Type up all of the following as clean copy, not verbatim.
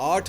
8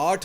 8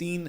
3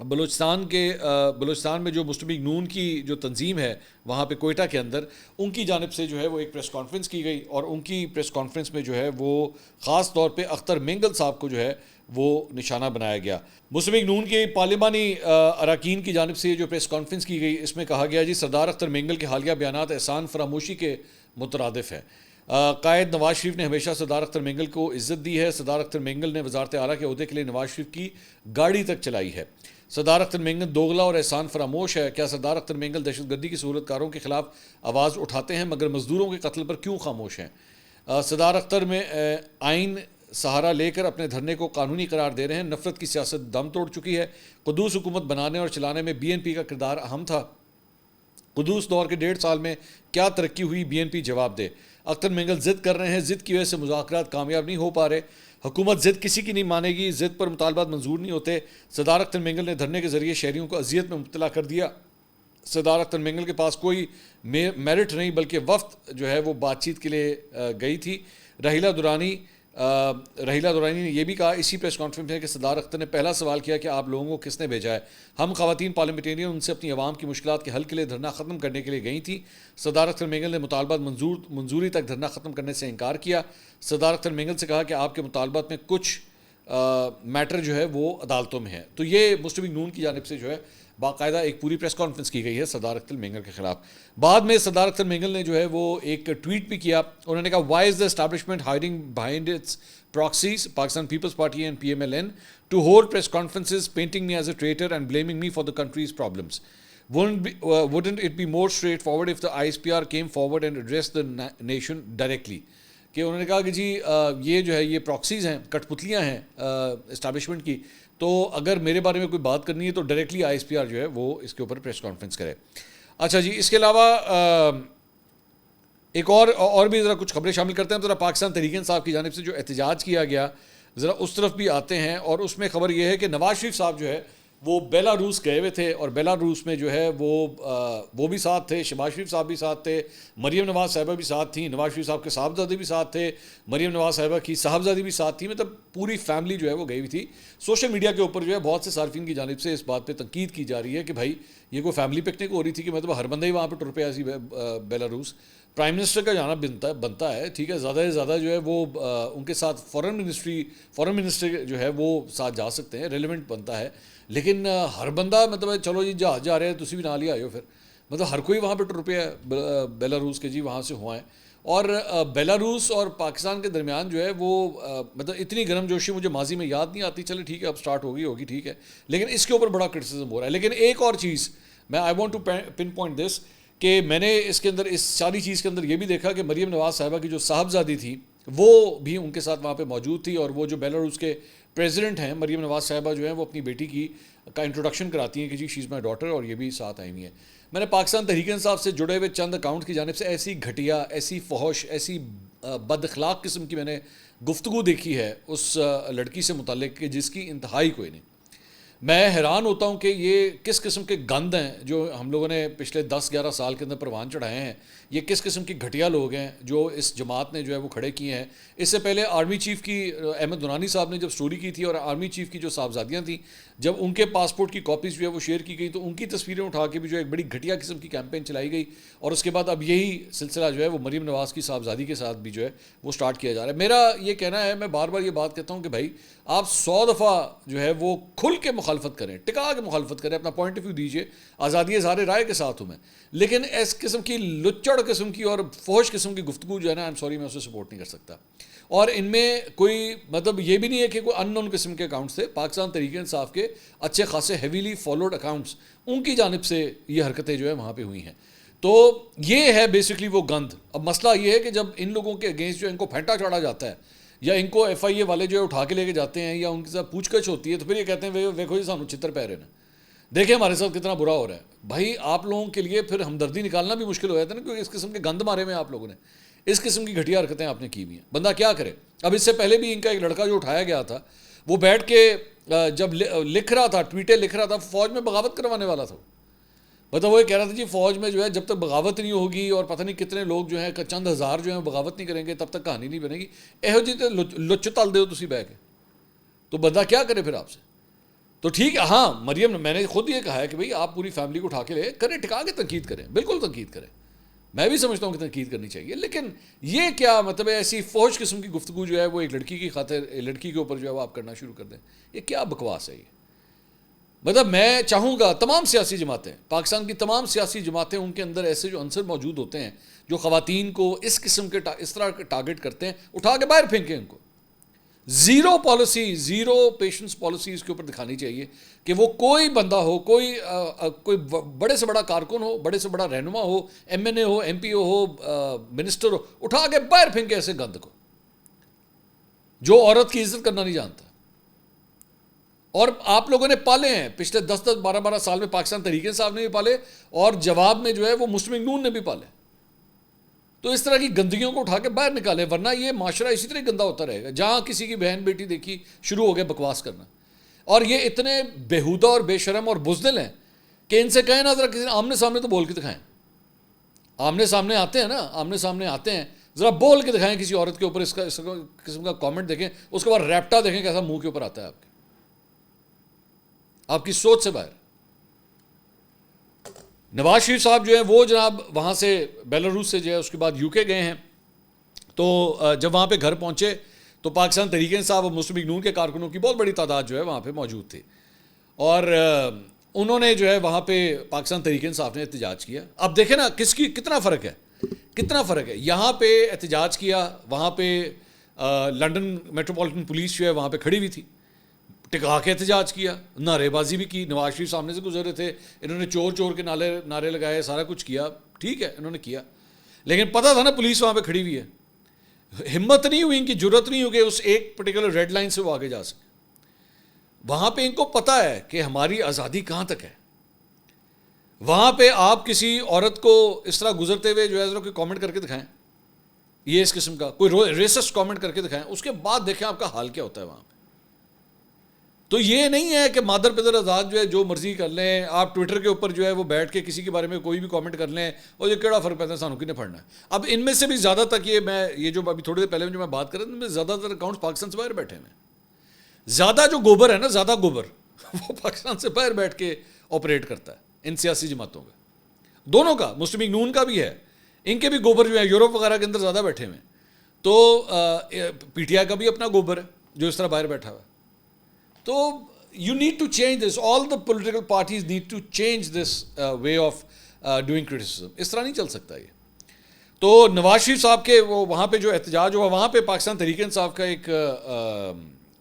بلوچستان میں جو مسلم لیگ نون کی جو تنظیم ہے وہاں پہ کوئٹہ کے اندر، ان کی جانب سے جو ہے وہ ایک پریس کانفرنس کی گئی، اور ان کی پریس کانفرنس میں جو ہے وہ خاص طور پہ اختر مینگل صاحب کو جو ہے وہ نشانہ بنایا گیا۔ مسلم لیگ نون کے پارلیمانی اراکین کی جانب سے یہ جو پریس کانفرنس کی گئی، اس میں کہا گیا جی سردار اختر مینگل کے حالیہ بیانات احسان فراموشی کے مترادف ہے۔ قائد نواز شریف نے ہمیشہ سردار اختر مینگل کو عزت دی ہے۔ سردار اختر مینگل نے وزارت اعلیٰ کے عہدے کے لیے نواز شریف کی گاڑی تک چلائی ہے۔ سردار اختر مینگل دوغلا اور احسان فراموش ہے۔ کیا سردار اختر مینگل دہشت گردی کی سہولت کاروں کے خلاف آواز اٹھاتے ہیں مگر مزدوروں کے قتل پر کیوں خاموش ہیں؟ سردار اختر میں آئین سہارا لے کر اپنے دھرنے کو قانونی قرار دے رہے ہیں۔ نفرت کی سیاست دم توڑ چکی ہے۔ قدوس حکومت بنانے اور چلانے میں بی این پی کا کردار اہم تھا۔ قدوس دور کے 1.5 سال میں کیا ترقی ہوئی، بی این پی جواب دے۔ اختر مینگل ضد کر رہے ہیں، ضد کی وجہ سے مذاکرات کامیاب نہیں ہو پا رہے۔ حکومت ضد کسی کی نہیں مانے گی، ضد پر مطالبات منظور نہیں ہوتے۔ سردار اختر مینگل نے دھرنے کے ذریعے شہریوں کو اذیت میں مبتلا کر دیا۔ سردار اختر مینگل کے پاس کوئی میرٹ نہیں، بلکہ وفد جو ہے وہ بات چیت کے لیے گئی تھی۔ راہیلہ دورانی نے یہ بھی کہا اسی پریس کانفرنس میں کہ سردار اختر نے پہلا سوال کیا کہ آپ لوگوں کو کس نے بھیجا ہے؟ ہم خواتین پارلیمنٹرین ان سے اپنی عوام کی مشکلات کے حل کے لیے دھرنا ختم کرنے کے لیے گئی تھیں۔ سردار اختر مینگل نے مطالبات منظوری تک دھرنا ختم کرنے سے انکار کیا۔ سردار اختر مینگل سے کہا کہ آپ کے مطالبات میں کچھ میٹر جو ہے وہ عدالتوں میں ہے۔ تو یہ مسلم لیگ نون کی جانب سے جو ہے باقاعدہ ایک پوری پریس کانفرنس کی گئی ہے سردار اختر مینگل کے خلاف۔ بعد میں سردار اختر مینگل نے جو ہے وہ ایک ٹویٹ بھی کیا، انہوں نے کہا why is the establishment hiding behind its proxies Pakistan Peoples Party and P M L N to hold press conferences painting me as a traitor and blaming me for the country's problems. Wouldn't it be more straightforward if the ISPR came forward and addressed the nation directly؟ کہ انہوں نے کہا کہ جی یہ جو ہے یہ proxies ہیں، کٹ پتلیاں ہیں اسٹیبلشمنٹ کی، تو اگر میرے بارے میں کوئی بات کرنی ہے تو directly I S P R جو ہے وہ اس کے اوپر پریس کانفرنس کرے۔ اچھا جی، اس کے علاوہ ایک اور بھی ذرا کچھ خبریں شامل کرتے ہیں۔ ذرا پاکستان تحریک انصاف کی جانب سے جو احتجاج کیا گیا ذرا اس طرف بھی آتے ہیں، اور اس میں خبر یہ ہے کہ نواز شریف صاحب جو ہے وہ بیلاروس گئے ہوئے تھے، اور بیلاروس میں جو ہے وہ بھی ساتھ تھے، شہباز شریف صاحب بھی ساتھ تھے، مریم نواز صاحبہ بھی ساتھ تھیں، نواز شریف صاحب کے صاحبزادے بھی ساتھ تھے، مریم نواز صاحبہ کی صاحبزادی بھی ساتھ تھی، مطلب پوری فیملی جو ہے وہ گئی ہوئی تھی۔ سوشل میڈیا کے اوپر جو ہے بہت سے صارفین کی جانب سے اس بات پہ تنقید کی جا رہی ہے کہ بھائی یہ کوئی فیملی پکنک ہو رہی تھی کہ مطلب ہر بندہ ہی وہاں پہ ٹر پیا سی بیلاروس۔ پرائم منسٹر کا جانا بنتا ہے، ٹھیک ہے، زیادہ سے زیادہ جو ہے وہ ان کے ساتھ فورن منسٹر جو ہے وہ ساتھ جا سکتے ہیں، ریلیونٹ بنتا ہے، لیکن ہر بندہ مطلب چلو جی جہاز جا رہے ہیں تسی بھی نہ لے آئیو، پھر مطلب ہر کوئی وہاں پہ ٹر پیا ہے بیلاروس کے، جی وہاں سے ہوا ہے۔ اور بیلاروس اور پاکستان کے درمیان جو ہے وہ مطلب اتنی گرم جوشی مجھے ماضی میں یاد نہیں آتی، چلے ٹھیک ہے اب سٹارٹ ہوگی ٹھیک ہے، لیکن اس کے اوپر بڑا کرٹیسزم ہو رہا ہے۔ لیکن ایک اور چیز میں I want to pinpoint this کہ میں نے اس کے اندر اس ساری چیز کے اندر یہ بھی دیکھا کہ مریم نواز صاحبہ کی جو صاحبزادی تھی وہ بھی ان کے ساتھ وہاں پہ موجود تھی، اور وہ جو بیلاروس کے پریزیڈنٹ ہیں مریم نواز صاحبہ جو ہیں وہ اپنی بیٹی کا انٹروڈکشن کراتی ہیں کہ جی شی از مائی ڈاٹر، اور یہ بھی ساتھ آئی ہوئی ہیں۔ میں نے پاکستان تحریک انصاف سے جڑے ہوئے چند اکاؤنٹ کی جانب سے ایسی گھٹیا، ایسی فحش، ایسی بد اخلاق قسم کی میں نے گفتگو دیکھی ہے اس لڑکی سے متعلق کہ جس کی انتہائی کوئی نہیں۔ میں حیران ہوتا ہوں کہ یہ کس قسم کے گند ہیں جو ہم لوگوں نے پچھلے 10-11 سال کے اندر پروان چڑھائے ہیں، یہ کس قسم کی گھٹیا لوگ ہیں جو اس جماعت نے جو ہے وہ کھڑے کیے ہیں۔ اس سے پہلے آرمی چیف کی احمد نورانی صاحب نے جب سٹوری کی تھی، اور آرمی چیف کی جو صاحبزادیاں تھیں جب ان کے پاسپورٹ کی کاپیز جو ہے وہ شیئر کی گئی تو ان کی تصویریں اٹھا کے بھی جو ایک بڑی گھٹیا قسم کی کیمپین چلائی گئی، اور اس کے بعد اب یہی سلسلہ جو ہے وہ مریم نواز کی صاحبزادی کے ساتھ بھی جو ہے وہ سٹارٹ کیا جا رہا ہے۔ میرا یہ کہنا ہے، میں بار بار یہ بات کہتا ہوں کہ بھائی آپ 100 دفعہ جو ہے وہ کھل کے مخالفت کریں، ٹکا کے مخالفت کریں، اپنا پوائنٹ آف ویو دیجیے، آزادی اظہار رائے کے ساتھ ہوں میں، لیکن اس قسم کی لچڑ قسم کی اور فحش قسم کی گفتگو جو ہے نا، آئی ایم سوری میں اسے سپورٹ نہیں کر سکتا۔ اور ان میں کوئی مطلب یہ بھی نہیں ہے کہ کوئی ان نون قسم کے اکاؤنٹس تھے، پاکستان تحریک انصاف کے اچھے خاصے ہیویلی فالوڈ اکاؤنٹس، ان کی جانب سے یہ حرکتیں جو ہے وہاں پہ ہوئی ہیں۔ تو یہ ہے بیسکلی وہ گند۔ اب مسئلہ یہ ہے کہ جب ان لوگوں کے اگینسٹ جو ان کو پھینٹا چڑھا جاتا ہے، یا ان کو ایف آئی اے والے جو ہے اٹھا کے لے کے جاتے ہیں، یا ان کے ساتھ پوچھ گچھ ہوتی ہے، تو پھر یہ کہتے ہیں ویکھو جی سانو چھتر پہ رہے نا، دیکھیں ہمارے ساتھ کتنا برا ہو رہا ہے۔ بھائی آپ لوگوں کے لیے پھر ہمدردی نکالنا بھی مشکل ہو جاتا ہے نا، کیونکہ اس قسم کے گند مارے میں آپ لوگوں نے، اس قسم کی گھٹیا حرکتیں آپ نے کی ہوئی ہیں، بندہ کیا کرے۔ اب اس سے پہلے بھی ان کا ایک لڑکا جو اٹھایا گیا تھا، وہ بیٹھ کے جب لکھ رہا تھا، ٹویٹیں لکھ رہا تھا، فوج میں بغاوت کروانے والا تھا، مطلب وہ یہ کہہ رہا تھا جی فوج میں جو ہے جب تک بغاوت نہیں ہوگی اور پتہ نہیں کتنے لوگ جو ہیں چند ہزار جو ہیں بغاوت نہیں کریں گے تب تک کہانی نہیں بنے گی۔ ایہو جی تے لچ تل دو تسی بہ کے، تو بندہ کیا کرے پھر آپ سے۔ تو ٹھیک ہے، ہاں مریم میں نے خود یہ کہا ہے کہ بھئی آپ پوری فیملی کو اٹھا کے لے کریں، ٹکا کے تنقید کریں، بالکل تنقید کریں، میں بھی سمجھتا ہوں کہ تنقید کرنی چاہیے، لیکن یہ کیا مطلب ہے ایسی فوج قسم کی گفتگو جو ہے وہ ایک لڑکی کی خاطر لڑکی کے اوپر جو ہے وہ آپ کرنا شروع کر دیں، یہ کیا بکواس ہے یہ؟ مطلب میں چاہوں گا تمام سیاسی جماعتیں، پاکستان کی تمام سیاسی جماعتیں، ان کے اندر ایسے جو عنصر موجود ہوتے ہیں جو خواتین کو اس قسم کے اس طرح ٹارگٹ کرتے ہیں، اٹھا کے باہر پھینکیں ان کو. Zero policy, zero patience policy اس کے اوپر دکھانی چاہیے کہ وہ کوئی بندہ ہو، کوئی بڑے سے بڑا کارکن ہو، بڑے سے بڑا رہنما ہو، ایم این اے ہو، ایم پی او ہو، منسٹر ہو، اٹھا کے باہر پھینکے ایسے گند کو جو عورت کی عزت کرنا نہیں جانتا. اور آپ لوگوں نے پالے ہیں پچھلے 10 12 سال میں، پاکستان تحریک انصاف نے بھی پالے اور جواب میں جو ہے وہ مسلم لیگ نون نے بھی پالے. تو اس طرح کی گندگیوں کو اٹھا کے باہر نکالیں، ورنہ یہ معاشرہ اسی طرح گندا ہوتا رہے گا. جہاں کسی کی بہن بیٹی دیکھی شروع ہو گیا بکواس کرنا. اور یہ اتنے بےہودہ اور بے شرم اور بزدل ہیں کہ ان سے کہیں نا ذرا کسی آمنے سامنے تو بول کے دکھائیں. آمنے سامنے آتے ہیں نا، آمنے سامنے آتے ہیں، ذرا بول کے دکھائیں کسی عورت کے اوپر اس قسم کا کامنٹ دیکھیں، اس کے بعد ریپٹا دیکھیں کیسا منہ کے اوپر آتا ہے آپ کی سوچ سے باہر. نواز شریف صاحب جو ہیں وہ جناب وہاں سے بیلاروس سے جو ہے اس کے بعد یو کے گئے ہیں. تو جب وہاں پہ گھر پہنچے تو پاکستان تحریک انصاف اور مسلم لیگ نون کے کارکنوں کی بہت بڑی تعداد جو ہے وہاں پہ موجود تھی، اور انہوں نے جو ہے وہاں پہ پاکستان تحریک انصاف نے احتجاج کیا. اب دیکھیں نا کتنا فرق ہے، کتنا فرق ہے. یہاں پہ احتجاج کیا، وہاں پہ لنڈن میٹروپولیٹن پولیس جو ہے وہاں پہ کھڑی ہوئی تھی، ٹکا کے احتجاج کیا، نعرے بازی بھی کی. نواز شریف سامنے سے گزر رہے تھے، انہوں نے چور چور کے نعرے لگائے، سارا کچھ کیا، ٹھیک ہے انہوں نے کیا، لیکن پتہ تھا نا پولیس وہاں پہ کھڑی ہوئی ہے. ہمت نہیں ہوئی، ان کی جرت نہیں ہو کہ اس ایک پرٹیکولر ریڈ لائن سے وہ آگے جا سکے. وہاں پہ ان کو پتہ ہے کہ ہماری آزادی کہاں تک ہے. وہاں پہ آپ کسی عورت کو اس طرح گزرتے ہوئے جو ہے ذرا کوئی کامنٹ کر کے دکھائیں، یہ اس قسم کا کوئی ریسسٹ کامنٹ کر کے دکھائیں، اس کے بعد دیکھیں آپ کا حال کیا ہوتا ہے وہاں پہ. تو یہ نہیں ہے کہ مادر پدر آزاد جو ہے جو مرضی کر لیں، آپ ٹویٹر کے اوپر جو ہے وہ بیٹھ کے کسی کے بارے میں کوئی بھی کامنٹ کر لیں اور یہ کیڑا فرق پیدا ہے، سانوں کی نے پڑھنا ہے. اب ان میں سے بھی زیادہ تک یہ جو ابھی تھوڑی دیر پہلے جو میں بات کر رہا ہوں، ان میں زیادہ تر اکاؤنٹس پاکستان سے باہر بیٹھے ہیں. زیادہ جو گوبر ہے نا، زیادہ گوبر وہ پاکستان سے باہر بیٹھ کے آپریٹ کرتا ہے ان سیاسی جماعتوں کا، دونوں کا، مسلم لیگ نون کا بھی ہے، ان کے بھی گوبر جو ہے یورپ وغیرہ کے اندر زیادہ بیٹھے ہوئے ہیں. تو پی ٹی آئی کا بھی اپنا گوبر ہے جو اس طرح باہر بیٹھا ہوا ہے. تو you need to change this, all the political parties need to change this way of doing criticism. اس طرح نہیں چل سکتا یہ. تو نواز شریف صاحب کے وہ وہاں پہ جو احتجاج ہوا، وہاں پہ پاکستان تحریک انصاف کا ایک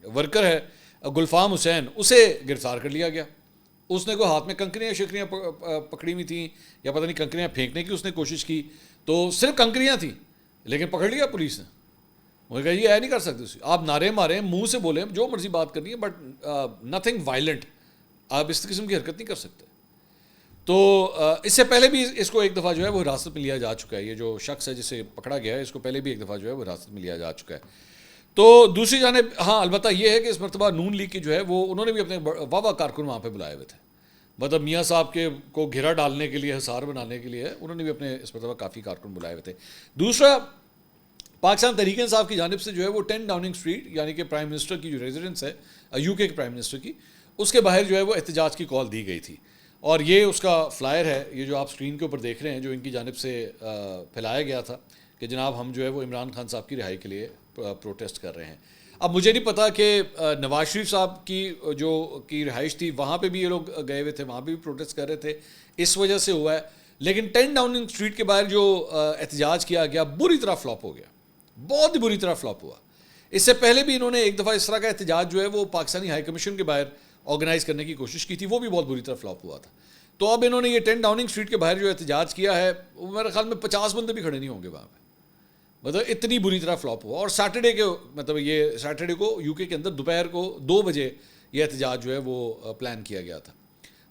ورکر ہے گلفام حسین، اسے گرفتار کر لیا گیا. اس نے کوئی ہاتھ میں کنکریاں شکریاں پکڑی ہوئی تھیں یا پتہ نہیں کنکریاں پھینکنے کی اس نے کوشش کی، تو صرف کنکریاں تھیں لیکن پکڑ لیا پولیس نے. انہوں نے کہا یہ نہیں کر سکتے، آپ نعرے ماریں، منہ سے بولیں، جو مرضی بات کرنی ہے، بٹ نتھنگ وائلنٹ، آپ اس قسم کی حرکت نہیں کر سکتے. تو اس سے پہلے بھی اس کو ایک دفعہ جو ہے وہ حراست میں لیا جا چکا ہے. یہ جو شخص ہے جسے پکڑا گیا ہے، اس کو پہلے بھی ایک دفعہ جو ہے وہ حراست میں لیا جا چکا ہے. تو دوسری جانب ہاں البتہ یہ ہے کہ اس مرتبہ نون لیگ کی جو ہے وہ انہوں نے بھی اپنے واہ کارکن وہاں پہ بلائے ہوئے تھے، مطلب میاں صاحب کے کو گھیرا ڈالنے کے لیے، حصار بنانے کے لیے انہوں نے بھی اپنے اس مرتبہ کافی کارکن بلائے ہوئے تھے. دوسرا، پاکستان تحریک انصاف کی جانب سے جو ہے وہ 10 ڈاؤننگ اسٹریٹ یعنی کہ پرائم منسٹر کی جو ریزیڈنس ہے یو کے پرائم منسٹر کی، اس کے باہر جو ہے وہ احتجاج کی کال دی گئی تھی. اور یہ اس کا فلائر ہے، یہ جو آپ اسکرین کے اوپر دیکھ رہے ہیں، جو ان کی جانب سے پھیلایا گیا تھا کہ جناب ہم جو ہے وہ عمران خان صاحب کی رہائی کے لیے پروٹیسٹ کر رہے ہیں. اب مجھے نہیں پتا کہ نواز شریف صاحب کی رہائش تھی، وہاں پہ بھی یہ لوگ گئے ہوئے تھے، وہاں پہ بھی پروٹیسٹ کر رہے تھے، اس وجہ سے ہوا ہے. لیکن 10 ڈاؤننگ اسٹریٹ کے باہر جو احتجاج کیا گیا بری طرح فلاپ ہو گیا، بہت ہی بری طرح فلاپ ہوا. اس سے پہلے بھی انہوں نے ایک دفعہ اس طرح کا احتجاج جو ہے وہ پاکستانی ہائی کمیشن کے باہر آرگنائز کرنے کی کوشش کی تھی، وہ بھی بہت بری طرح فلاپ ہوا تھا. تو اب انہوں نے یہ 10 ڈاؤننگ اسٹریٹ کے باہر جو احتجاج کیا ہے، وہ میرے خیال میں 50 بندے بھی کھڑے نہیں ہوں گے وہاں پہ، مطلب اتنی بری طرح فلاپ ہوا. اور سیٹرڈے کے مطلب یہ سیٹرڈے کو یو کے اندر دوپہر کو 2 بجے یہ احتجاج جو ہے وہ پلان کیا گیا تھا.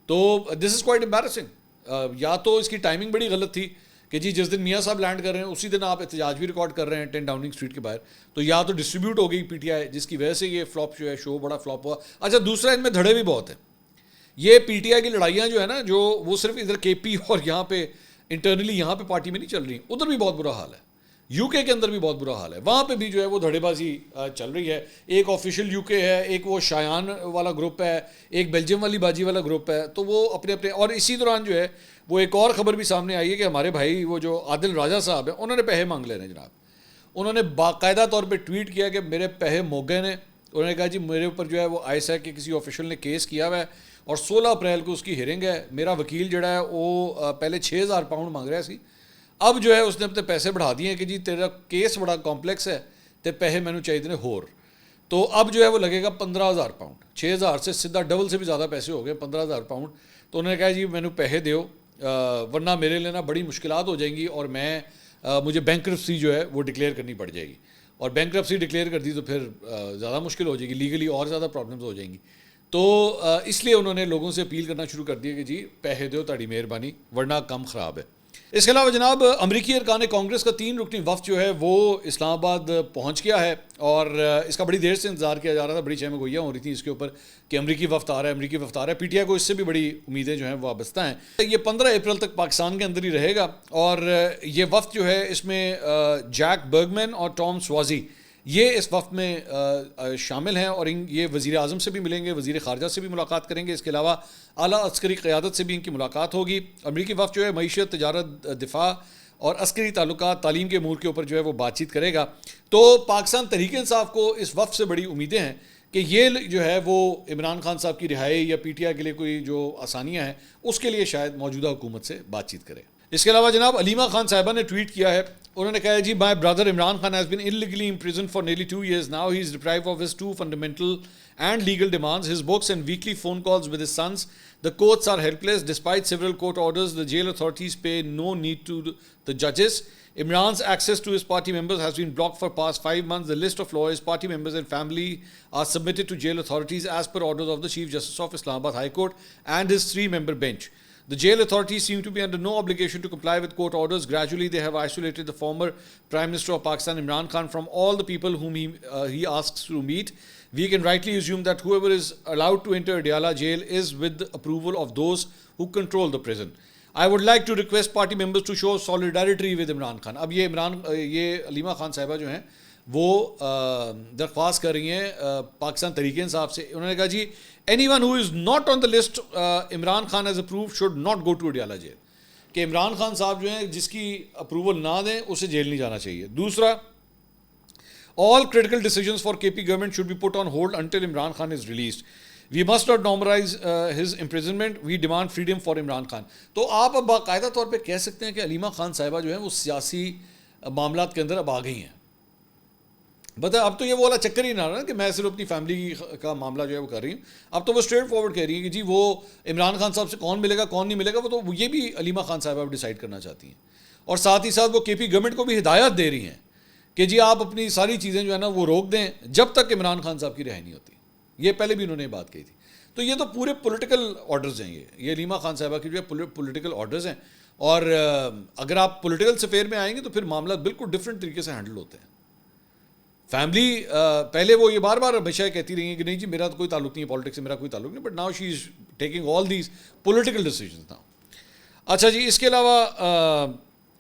تو دس از کوائٹ امبیرسنگ. یا تو اس کی ٹائمنگ بڑی غلط تھی کہ جی جس دن میاں صاحب لینڈ کر رہے ہیں اسی دن آپ احتجاج بھی ریکارڈ کر رہے ہیں 10 ڈاؤننگ اسٹریٹ کے باہر، تو یا تو ڈسٹریبیوٹ ہو گئی پی ٹی آئی جس کی وجہ سے یہ فلاپ جو ہے شو بڑا فلاپ ہوا. اچھا دوسرا، ان میں دھڑے بھی بہت ہیں. یہ پی ٹی آئی کی لڑائیاں جو ہے نا، جو وہ صرف ادھر کے پی اور یہاں پہ انٹرنلی یہاں پہ پارٹی میں نہیں چل رہی، ادھر بھی بہت برا حال ہے. یو کے اندر بھی بہت برا حال ہے, وہاں پہ بھی جو ہے وہ دھڑے بازی چل رہی ہے. ایک آفیشیل یو کے ہے, ایک وہ شایان والا گروپ ہے, ایک بیلجیم والی باجی والا گروپ ہے, تو وہ اپنے اپنے. اور اسی دوران جو ہے وہ ایک اور خبر بھی سامنے آئی ہے کہ ہمارے بھائی وہ جو عادل راجہ صاحب ہیں انہوں نے پیسے مانگ لینے جناب. انہوں نے باقاعدہ طور پہ ٹویٹ کیا کہ میرے پیسے موگے نے. انہوں نے کہا جی میرے اوپر جو ہے وہ آئی ایس آئی کے کسی آفیشیل نے کیس کیا ہوا ہے اور 16 اپریل کو اس کی ہیئرنگ ہے. میرا وکیل جڑا ہے وہ پہلے 6,000 پاؤنڈ مانگ رہا سی, اب جو ہے اس نے اپنے پیسے بڑھا دیے ہیں کہ جی تیرا کیس بڑا کمپلیکس ہے, تے پیسے مینو چاہیے نے ہور. تو اب جو ہے وہ لگے گا 15,000 پاؤنڈ, 6,000 سے سیدھا ڈبل سے بھی زیادہ پیسے ہو گئے, 15,000 پاؤنڈ. تو انہوں نے کہا جی مینو پیسے دیو ورنہ میرے لیے نا بڑی مشکلات ہو جائیں گی اور مجھے بینکرپسی جو ہے وہ ڈکلیئر کرنی پڑ جائے گی, اور بینکرپسی ڈکلیئر کر دی تو پھر زیادہ مشکل ہو جائے گی, لیگلی اور زیادہ پرابلمز ہو جائیں گی. تو اس لیے انہوں نے لوگوں سے اپیل کرنا شروع کر دیا کہ جی پیسے دو تاڑی مہربانی ورنہ کم خراب ہے. اس کے علاوہ جناب امریکی ارکان کانگریس کا 3 رکنی وفد جو ہے وہ اسلام آباد پہنچ گیا ہے, اور اس کا بڑی دیر سے انتظار کیا جا رہا تھا, بڑی چہم گوئیاں ہو رہی تھیں اس کے اوپر کہ امریکی وفد آ رہا ہے, امریکی وفد آ رہا ہے. پی ٹی آئی کو اس سے بھی بڑی امیدیں جو ہیں وہ وابستہ ہیں. یہ 15 اپریل تک پاکستان کے اندر ہی رہے گا, اور یہ وفد جو ہے اس میں جیک برگمین اور ٹام سوازی یہ اس وفد میں شامل ہیں, اور یہ وزیر اعظم سے بھی ملیں گے, وزیر خارجہ سے بھی ملاقات کریں گے. اس کے علاوہ اعلیٰ عسکری قیادت سے بھی ان کی ملاقات ہوگی. امریکی وفد جو ہے معیشت, تجارت, دفاع اور عسکری تعلقات, تعلیم کے امور کے اوپر جو ہے وہ بات چیت کرے گا. تو پاکستان تحریک انصاف کو اس وفد سے بڑی امیدیں ہیں کہ یہ جو ہے وہ عمران خان صاحب کی رہائی یا پی ٹی آئی کے لیے کوئی جو آسانیاں ہیں اس کے لیے شاید موجودہ حکومت سے بات چیت کرے. اس کے علاوہ جناب علیمہ خان صاحبہ نے ٹویٹ کیا ہے, انہوں نے کہا جی my brother Imran Khan has been illegally imprisoned for nearly 2 years now. He is deprived of his 2 fundamental and legal demands, his books and weekly phone calls with his sons. The courts are helpless. Despite several court orders, the jail authorities pay no need to the judges. Imran's access to his party members has been blocked for past 5 months. The list of lawyers, party members and family are submitted to jail authorities as per orders of the Chief Justice of Islamabad High Court and his 3-member bench. The jail authorities seem to be under no obligation to comply with court orders. Gradually, they have isolated the former Prime Minister of Pakistan, Imran Khan, from all the people whom he asks to meet. We can rightly assume that whoever is allowed to enter Diyala jail is with the approval of those who control the prison. I would like to request party members to show solidarity with Imran Khan. اب یہ علیمہ خان صاحبہ جو ہیں وہ درخواست کر رہی ہیں پاکستان تحریک انصاف سے. انہوں نے کہا جی anyone who is not on the list Imran Khan has approved should not go to Diyala jail. کہ عمران خان صاحب جو ہیں جس کی اپروول نہ دیں اسے جیل نہیں جانا چاہیے. دوسرا, all critical decisions for KP government should be put on hold until Imran Khan is released. We must not normalize his imprisonment. We demand freedom for Imran Khan. تو آپ اب باقاعدہ طور پہ کہہ سکتے ہیں کہ علیمہ خان صاحبہ جو ہیں وہ سیاسی معاملات کے اندر اب آ گئی ہیں. بتا اب تو یہ وہ والا چکر ہی نہ رہا کہ میں صرف اپنی فیملی کا معاملہ جو ہے وہ کر رہی ہوں. اب تو وہ اسٹریٹ فارورڈ کہہ رہی ہیں کہ جی وہ عمران خان صاحب سے کون ملے گا کون نہیں ملے گا, وہ تو یہ بھی علیمہ خان صاحبہ ڈیسائیڈ کرنا چاہتی ہیں. اور ساتھ ہی ساتھ وہ کے پی گورنمنٹ کو بھی ہدایت دے رہی ہیں کہ جی آپ اپنی ساری چیزیں جو ہے نا وہ روک دیں جب تک عمران خان صاحب کی رہائی نہیں ہوتی. یہ پہلے بھی انہوں نے بات کہی تھی. تو یہ تو پورے پولیٹیکل آرڈرز ہیں, یہ علیمہ خان صاحبہ کی جو ہے پولیٹیکل آرڈرز ہیں. اور اگر آپ پولیٹیکل سفیر میں آئیں گے تو پھر معاملات بالکل ڈفرینٹ طریقے سے ہینڈل ہوتے ہیں. فیملی پہلے وہ یہ بار بار ہمیشہ کہتی رہی ہیں کہ نہیں جی میرا تو کوئی تعلق نہیں ہے پالیٹکس سے, میرا کوئی تعلق نہیں, but now she is taking all these political decisions now. اچھا جی, اس کے علاوہ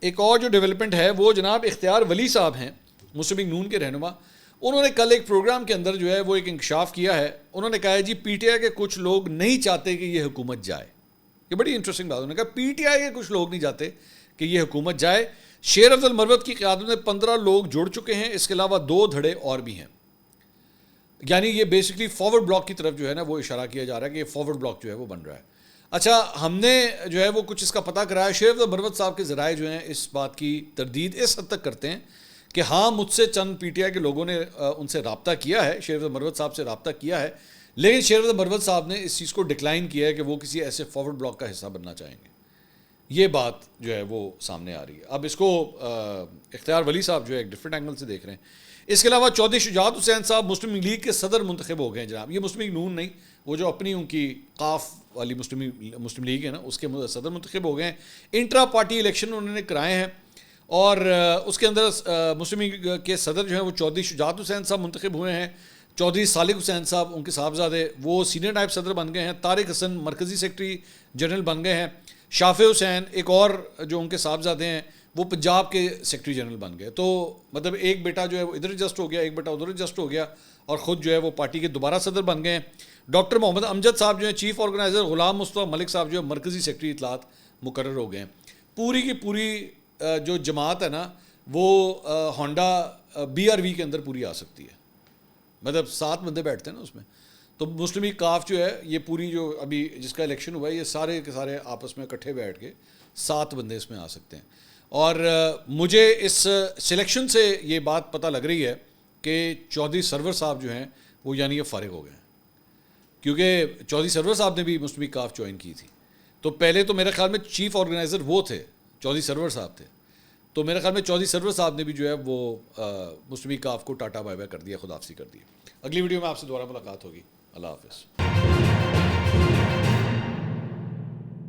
ایک اور جو ڈیولپمنٹ ہے وہ جناب اختیار ولی صاحب ہیں, مسلم لیگ نون کے رہنما. انہوں نے کل ایک پروگرام کے اندر جو ہے وہ ایک انکشاف کیا ہے. انہوں نے کہا ہے جی پی ٹی آئی کے کچھ لوگ نہیں چاہتے کہ یہ حکومت جائے. یہ بڑی انٹرسٹنگ بات. انہوں نے کہا پی ٹی آئی کے کچھ لوگ نہیں چاہتے کہ یہ حکومت جائے. شیر افضل مروت کی قیادت میں 15 لوگ جڑ چکے ہیں, اس کے علاوہ 2 دھڑے اور بھی ہیں. یعنی یہ بیسکلی فارورڈ بلاک کی طرف جو ہے نا وہ اشارہ کیا جا رہا ہے کہ یہ فارورڈ بلاک جو ہے وہ بن رہا ہے. اچھا, ہم نے جو ہے وہ کچھ اس کا پتہ کرایا. شیر افضل مروت صاحب کے ذرائع جو ہیں اس بات کی تردید اس حد تک کرتے ہیں کہ ہاں مجھ سے چند پی ٹی آئی کے لوگوں نے ان سے رابطہ کیا ہے, شیر افضل مروت صاحب سے رابطہ کیا ہے, لیکن شیر افضل مروت صاحب نے اس چیز کو ڈکلائن کیا ہے کہ وہ کسی ایسے فارورڈ بلاک کا حصہ بننا چاہیں گے. یہ بات جو ہے وہ سامنے آ رہی ہے. اب اس کو اختیار ولی صاحب جو ہے ایک ڈفرینٹ اینگل سے دیکھ رہے ہیں. اس کے علاوہ چودھری شجاعت حسین صاحب مسلم لیگ کے صدر منتخب ہو گئے ہیں جناب. یہ مسلم لیگ نون نہیں, وہ جو اپنی ان کی قاف والی مسلم لیگ ہے نا اس کے صدر منتخب ہو گئے ہیں. انٹرا پارٹی الیکشن انہوں نے کرائے ہیں, اور اس کے اندر مسلم لیگ کے صدر جو ہیں وہ چودھری شجاعت حسین صاحب منتخب ہوئے ہیں. چودھری صالح حسین صاحب ان کے صاحبزادے وہ سینئر نائب صدر بن گئے ہیں. طارق حسن مرکزی سیکرٹری جنرل بن گئے ہیں. شافع حسین ایک اور جو ان کے صاحبزادے ہیں وہ پنجاب کے سیکرٹری جنرل بن گئے. تو مطلب ایک بیٹا جو ہے وہ ادھر ایڈجسٹ ہو گیا, ایک بیٹا ادھر ایڈجسٹ ہو گیا, اور خود جو ہے وہ پارٹی کے دوبارہ صدر بن گئے ہیں. ڈاکٹر محمد امجد صاحب جو ہیں چیف آرگنائزر, غلام مصطفیٰ ملک صاحب جو ہے مرکزی سیکرٹری اطلاعات مقرر ہو گئے ہیں. پوری کی پوری جو جماعت ہے نا وہ ہونڈا BRV کے اندر پوری آ سکتی ہے, مطلب 7 بندے بیٹھتے ہیں نا اس میں. تو مسلم لیگ کاف جو ہے یہ پوری جو ابھی جس کا الیکشن ہوا ہے یہ سارے کے سارے آپس میں اکٹھے بیٹھ کے 7 بندے اس میں آ سکتے ہیں. اور مجھے اس سلیکشن سے یہ بات پتہ لگ رہی ہے کہ چودھری سرور صاحب جو ہیں وہ یعنی یہ فارغ ہو گئے ہیں, کیونکہ چودھری سرور صاحب نے بھی مسلم لیگ کاف جوائن کی تھی. تو پہلے تو میرے خیال میں چیف آرگنائزر وہ تھے, چودھری سرور صاحب تھے. تو میرے خیال میں چودھری سرور صاحب نے بھی جو ہے وہ مسلم لیگ کاف کو ٹاٹا بائی بائی کر دیا, خداحافظی کر دی. اگلی ویڈیو میں آپ سے دوبارہ ملاقات ہوگی. اللہ حافظ.